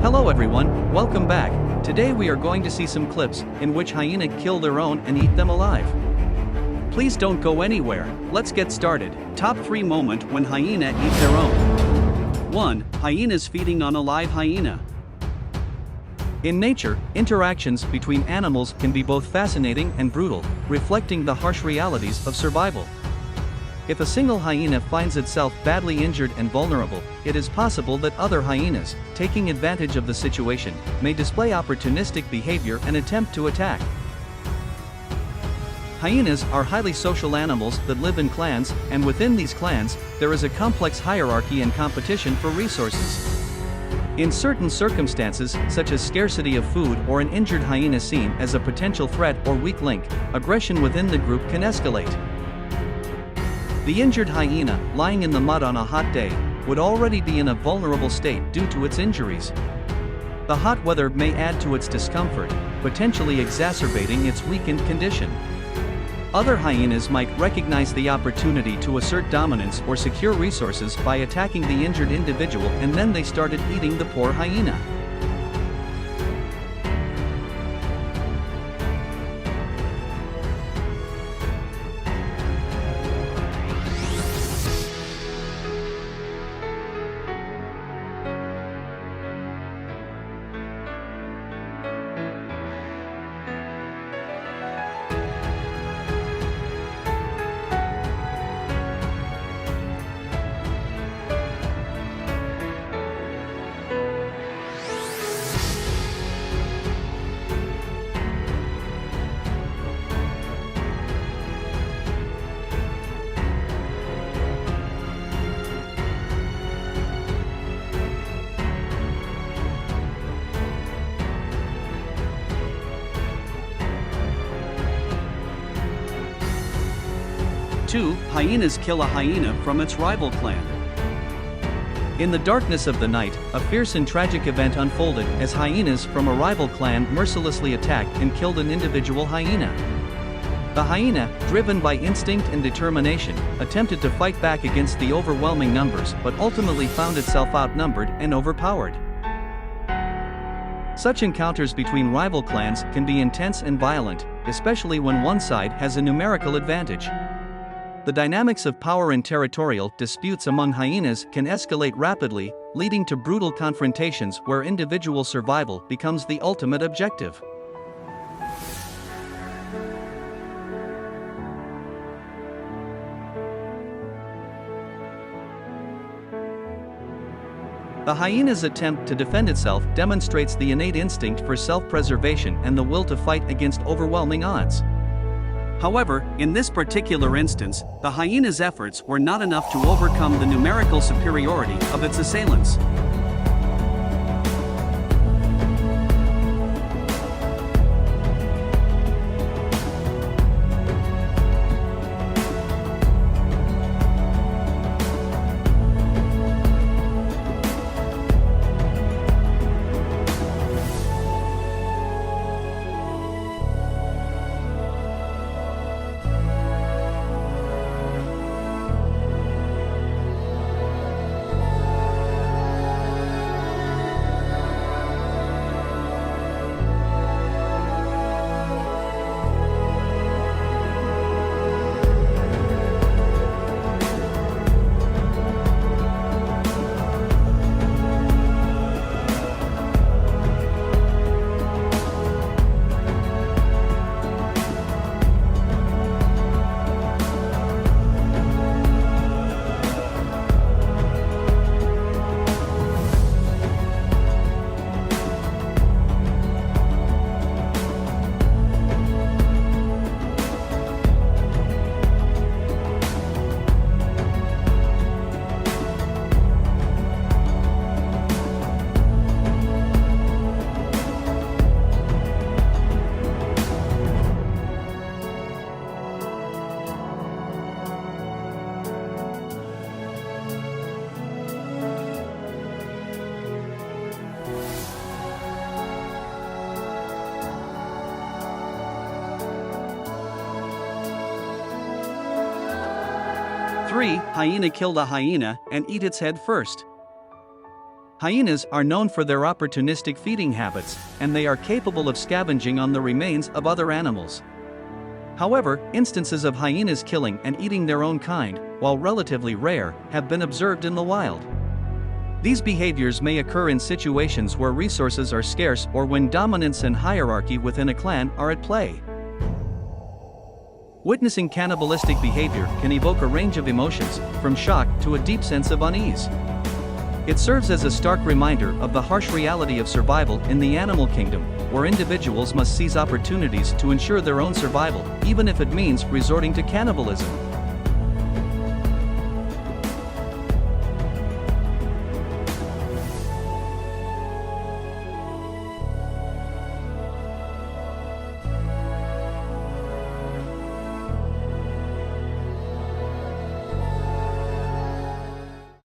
Hello everyone, welcome back. Today we are going to see some clips in which hyena kill their own and eat them alive. Please don't go anywhere, let's get started. Top 3 moment when hyena eat their own. 1. Hyenas feeding on a live hyena. In nature, interactions between animals can be both fascinating and brutal, reflecting the harsh realities of survival. If a single hyena finds itself badly injured and vulnerable, it is possible that other hyenas, taking advantage of the situation, may display opportunistic behavior and attempt to attack. Hyenas are highly social animals that live in clans, and within these clans, there is a complex hierarchy and competition for resources. In certain circumstances, such as scarcity of food or an injured hyena seen as a potential threat or weak link, aggression within the group can escalate. The injured hyena, lying in the mud on a hot day, would already be in a vulnerable state due to its injuries. The hot weather may add to its discomfort, potentially exacerbating its weakened condition. Other hyenas might recognize the opportunity to assert dominance or secure resources by attacking the injured individual, and then they started eating the poor hyena. Two, hyenas kill a hyena from its rival clan. In the darkness of the night, a fierce and tragic event unfolded as hyenas from a rival clan mercilessly attacked and killed an individual hyena. The hyena, driven by instinct and determination, attempted to fight back against the overwhelming numbers but ultimately found itself outnumbered and overpowered. Such encounters between rival clans can be intense and violent, especially when one side has a numerical advantage. The dynamics of power and territorial disputes among hyenas can escalate rapidly, leading to brutal confrontations where individual survival becomes the ultimate objective. The hyena's attempt to defend itself demonstrates the innate instinct for self-preservation and the will to fight against overwhelming odds. However, in this particular instance, the hyena's efforts were not enough to overcome the numerical superiority of its assailants. Three, hyena killed a hyena and eat its head first. Hyenas are known for their opportunistic feeding habits, and they are capable of scavenging on the remains of other animals. However, instances of hyenas killing and eating their own kind, while relatively rare, have been observed in the wild. These behaviors may occur in situations where resources are scarce or when dominance and hierarchy within a clan are at play. Witnessing cannibalistic behavior can evoke a range of emotions, from shock to a deep sense of unease. It serves as a stark reminder of the harsh reality of survival in the animal kingdom, where individuals must seize opportunities to ensure their own survival, even if it means resorting to cannibalism.